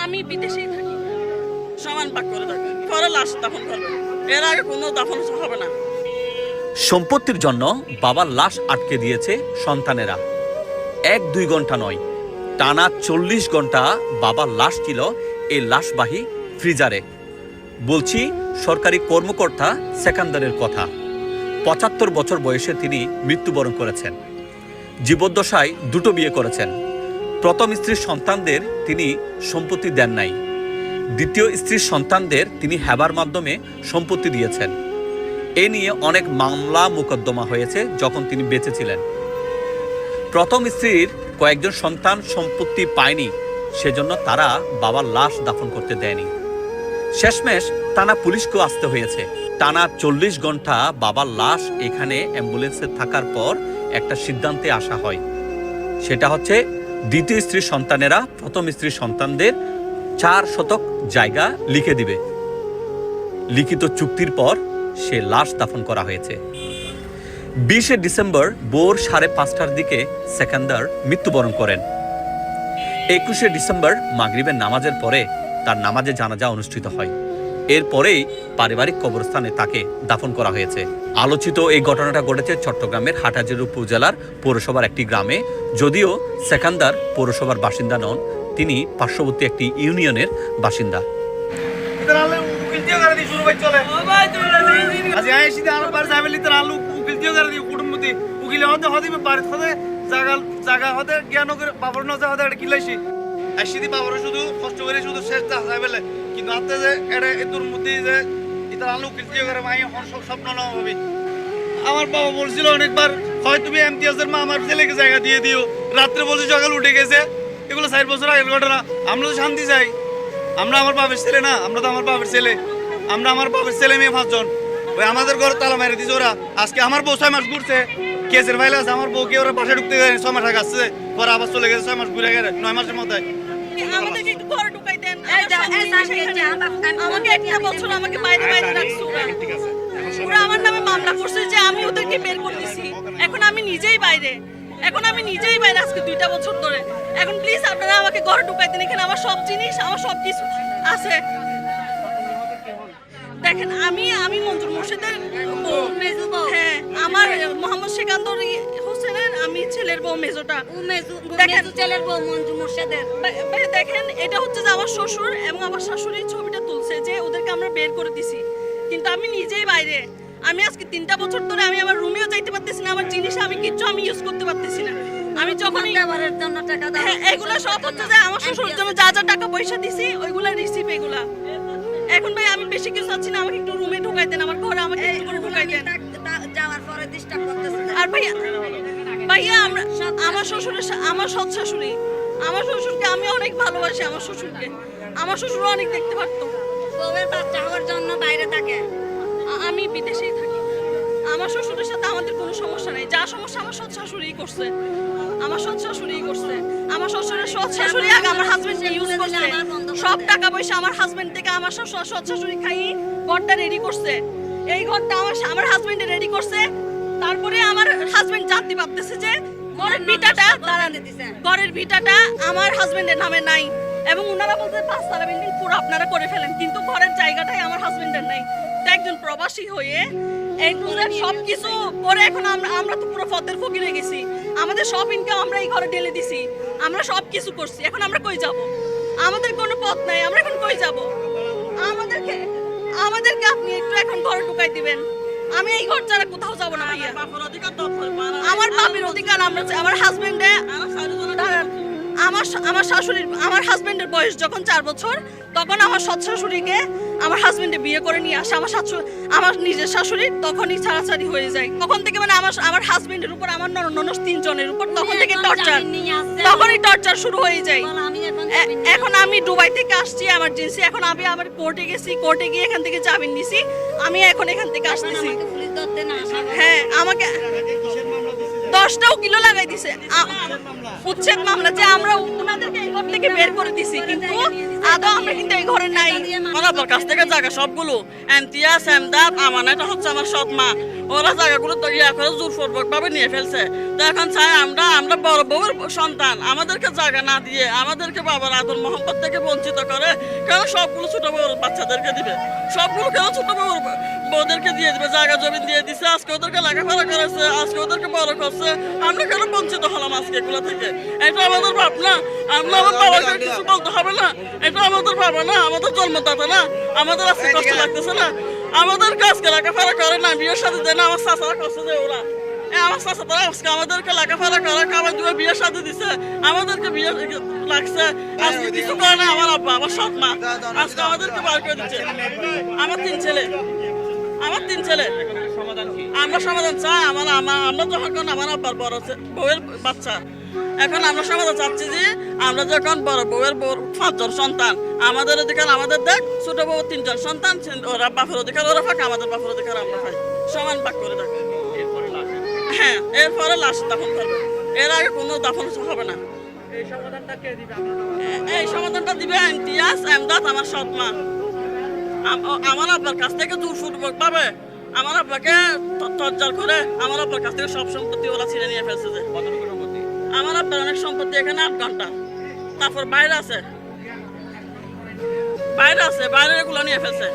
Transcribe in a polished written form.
আমি বিদেশেই থাকি। সমান ভাগ করে থাকি, পরে লাশ দাফন করবে, এর আগে কোনো দাফন হবে না। সম্পত্তির জন্য বাবার লাশ আটকে দিয়েছে সন্তানেরা। 1-2 ঘন্টা নয়, টানা 40 ঘন্টা বাবার লাশ ছিল এই লাশবাহী ফ্রিজারে। বলছি সরকারি কর্মকর্তা সেকান্দারের কথা। 75 বছর বয়সে তিনি মৃত্যুবরণ করেছেন। জীবদ্দশায় 2টো বিয়ে করেছেন। প্রথম স্ত্রীর সন্তানদের তিনি সম্পত্তি দেন নাই। দ্বিতীয় স্ত্রীর সন্তানদের তিনি হেবার মাধ্যমে সম্পত্তি দিয়েছেন। এ নিয়ে অনেক মামলা মোকদ্দমা হয়েছে যখন তিনি বেঁচে ছিলেন। প্রথম স্ত্রীর কয়েকজন সন্তান সম্পত্তি পায়নি, সেজন্য তারা বাবার লাশ দাফন করতে দেয়নি। শেষমেশ টানা পুলিশকেও আসতে হয়েছে। টানা 40 ঘন্টা বাবার লাশ এখানে অ্যাম্বুলেন্সে থাকার পর একটা সিদ্ধান্তে আসা হয়। সেটা হচ্ছে দ্বিতীয় স্ত্রীর সন্তানেরা প্রথম স্ত্রীর সন্তানদের 4 শতক জায়গা লিখে দিবে। লিখিত চুক্তির পর সে লাশ দাফন করা হয়েছে। 20 ডিসেম্বর ভোর 5:30টার দিকে সেকান্দার মৃত্যুবরণ করেন। 21 ডিসেম্বর মাগরিবের নামাজের পরে তার নামাজে জানাজা অনুষ্ঠিত হয়। এরপরেই পারিবারিক কবরস্থানে তাকে দাফন করা হয়েছে। আলোচিত এই ঘটনাটা ঘটেছে চট্টগ্রামের হাটহাজারী উপজেলার পৌরসভার একটি গ্রামে। যদিও সেকান্দার পৌরসভার বাসিন্দা নন, তিনি পার্শ্ববর্তী একটি ইউনিয়নের বাসিন্দা। শুধু কষ্ট করে শুধু শেষ বেলে কিন্তু আপনি যে এটা এতুর মধ্যে যে এটা আলু কিলতে করে মাই স্বপ্ন না হবে। আমার বাবা বলছিল অনেকবার, হয় তুমি এমতিয়াজের মা আমার ছেলেকে জায়গা দিয়ে দিও, রাত্রে বলছে সকাল উঠে গেছে। এগুলো 4 বছর আগের ঘটনা। আমরা তো শান্তি চাই, আমরা আমার বাপের ছেলে না, আমরা তো আমার বাপের ছেলে, আমরা আমার বাপের ছেলে মেয়ে 5 জন। ওই আমাদের ঘরে তালা মেরে দিছে ওরা। আজকে আমার বউ 6 মাস ঘুরছে, কেসের ফাইল আছে, আমার বউকে ওরা বাসায় ঢুকতে দেয় 6 মাস আগে আসছে, পরে আবার চলে গেছে 6 মাস ঘুরে গেছে 9 মাসের মধ্যে। আমাদেরকে একটু ঘরে ঢুকাই দেন। আমাকে একটা বছর আমাকে বাইরে বাইরে রাখছে ওরা। ওরা আমার নামে মামলা করছে যে আমি ওদেরকে বের করে দিছি। এখন আমি নিজেই বাইরে, আজকে 2টা বছর ধরে। এখন প্লিজ আপনারা আমাকে ঘরে ঢুকাই দেন। এখানে আমার সব জিনিস, আমার সব কিছু আছে। দেখেন আমি মঞ্জুর মোর্শেদের বউ। হ্যাঁ, আমার মোহাম্মদ সেকান্দর হোসেনের আমি ছেলের বউ, মেজোটা। দেখেন ছেলের বউ মঞ্জুর মোর্শেদের। দেখেন এটা হচ্ছে যে আমার শ্বশুর এবং আমার শাশুড়ির ছবিটা তুলছে যে ওদেরকে আমরা বের করে দিছি, কিন্তু আমি নিজেই বাইরে। আমি আজকে 3টা বছর ধরে আমি আমার রুমেও যাইতে পারতেছি না, আমার জিনিস আমি কিচ্ছু আমি ইউজ করতে পারতেছি না। আমি যখনই এগুলো সব হচ্ছে যে আমার শ্বশুরের জন্য যা যা টাকা পয়সা দিছি ওইগুলা রিসিভ এগুলা। এখন ভাই আমি বেশি কিছু চাচ্ছি না, আমাকে একটু রুমে ঢুকাই দেন, আমার ঘরে আমাকে একটু করে ঢুকাই দেন। আর ভাইয়া আমার শ্বশুরের আমার সৎ শাশুড়ি, আমার শ্বশুরকে আমি অনেক ভালোবাসি। আমার শ্বশুর অনেক দেখতে পারতো। বউয়ের বাচ্চা হওয়ার জন্য বাইরে থাকে, আমি বিদেশেই থাকি। আমার শ্বশুরের সাথে আমাদের কোনো সমস্যা নেই। যা সমস্যা আমার সৎ শাশুড়িই করছে, আমার শ্বশুরের সৎ শাশুড়ি আগে আমার হাজবেন্ড ইউজ করছে। সব টাকা পয়সা আমার হাজবেন্ড থেকে আমার সৎ শাশুড়ি খাই ঘরটা রেডি করছে। এই ঘরটা আমার হাজবেন্ডে রেডি করছে। তারপরে আমার হাজবেন্ড জানতে পারতেছে যে ঘরের ভিটাটা আমার হাজবেন্ডের নামে নাই, এবং ওনারা বলতে 5 তলা বিল্ডিং পুরো আপনারা করে ফেলেন, কিন্তু ঘরের জায়গাটাই আমার হাজবেন্ডের নাই। তো একজন প্রবাসী হয়ে এই সবকিছু করে এখন আমরা তো পুরো ফতের ফকির হয়ে গেছি। আমাদের সব ইনকাম আমরা এই ঘরে ঢেলে দিছি, আমরা সব কিছু করছি। এখন আমরা কই যাব? আমাদের কোনো পথ নাই, আমরা এখন কই যাব? আমাদেরকে আপনি একটু এখন ঘরে ঢুকাই দিবেন। আমি এই ঘর ছাড়া কোথাও যাব না ভাইয়া। আমার বাপের অধিকার আমার হাজবেন্ডে আমার হাজবেন্ডের বয়স যখন 4 বছর, তখন আমার সৎ শাশুড়িকে আমার হাজবেন্ডে বিয়ে করে নিয়ে আসে আমার নিজের শাশুড়ি। তখনই ছাড়াছাড়ি হয়ে যায়। তখন থেকে মানে আমার হাজবেন্ডের উপর, আমার ননদ 3 জনের উপর তখন থেকে তখনই টর্চার শুরু হয়ে যায়। এখন আমি দুবাই থেকে আসছি এমার্জেন্সি। এখন আমি আবার কোর্টে গিয়ে এখান থেকে জামিন নিছি। আমি এখন এখান থেকে আসতেছি। হ্যাঁ, আমাকে 10টা কিলো লাগাই দিছে উচ্ছেদ মামলা, যে আমরা ওনাদেরকে এই ঘর থেকে বের করে দিছি, কিন্তু আদৌ আমরা কিন্তু এই ঘরে নাই। আমার কাছ থেকে জায়গা সবগুলো এমতিয়াজ, এমদাদ, আমানা, এটা হচ্ছে আমার সৎ মা। ওরা জায়গাগুলো তো ইয়া করে জোরপূর্বক ভাবে নিয়ে ফেলছে। তো এখন চাই আমরা বড় বউয়ের সন্তান, আমাদেরকে জায়গা না দিয়ে আমাদেরকে বাবার আদর মোহাম্মদ থেকে বঞ্চিত করে কেন সবগুলো ছোট বউর বাচ্চাদেরকে দিবে? সবগুলো কেন ছোট বউর বউদেরকে দিয়ে দিবে? জায়গা জমি দিয়ে দিছে, আজকে ওদেরকে লেখাপড়া করেছে, আজকে ওদেরকে বড় করছে, আমরা কেন বঞ্চিত হলাম আজকে এগুলো থেকে? এটা আমাদের বাপ না? আমরা আমার বাবাকে কিছু বলতে হবে না? এটা আমাদের বাবা না? আমাদের জন্মদাতা না? আমাদের আজকে কষ্ট লাগতেছে না? আমাদের আজকে লেখাপড়া করে না, বিয়ের সাথে দেয় না, আমার চাচারা করছে যে ওরা আমার চাচারা আজকে আমাদেরকে লেখাপড়া করে কামাই দুয়ে বিয়ের সাথে দিছে, আমাদেরকে বিয়ে লাগছে, আজকে কিছু করে না আমার আব্বা, আমার সৎ মা আজকে আমাদেরকে বার করে দিচ্ছে। আমার তিন ছেলে আমরা সমাধান চাই। আমরা যখন আমার আব্বার বড় বউয়ের বাচ্চা, এখন আমরা সমাধান চাচ্ছি যে আমরা যখন বড় বউয়ের 5জন সন্তান, আমাদের অধিকার আমাদের দেখ, ছোট বউ 3জন সন্তান, ওরা বাপের অধিকার ওরা ফাঁক, আমাদের বাপের অধিকার আমরা খাই, সমান ভাগ করে দেখ। হ্যাঁ, এরপরে লাশ দাফন করবে, এর আগে কোনো দাফন হবে না। এই সমাধানটা দিবে ইমতিয়াজ এমদাদ, আমার সৎ মা। আমার আব্বার কাছ থেকে জোরপূর্বক ভাবে আমার আব্বাকে তজ্জাল করে আমার আব্বার কাছ থেকে সব সম্পত্তি ওরা ছিঁড়ে নিয়ে ফেলছে। যে আমার আব্বার অনেক সম্পত্তি এখানে 8 ঘন্টা, তারপর বাইরে আছে, বাইরে এগুলো নিয়ে ফেলছে।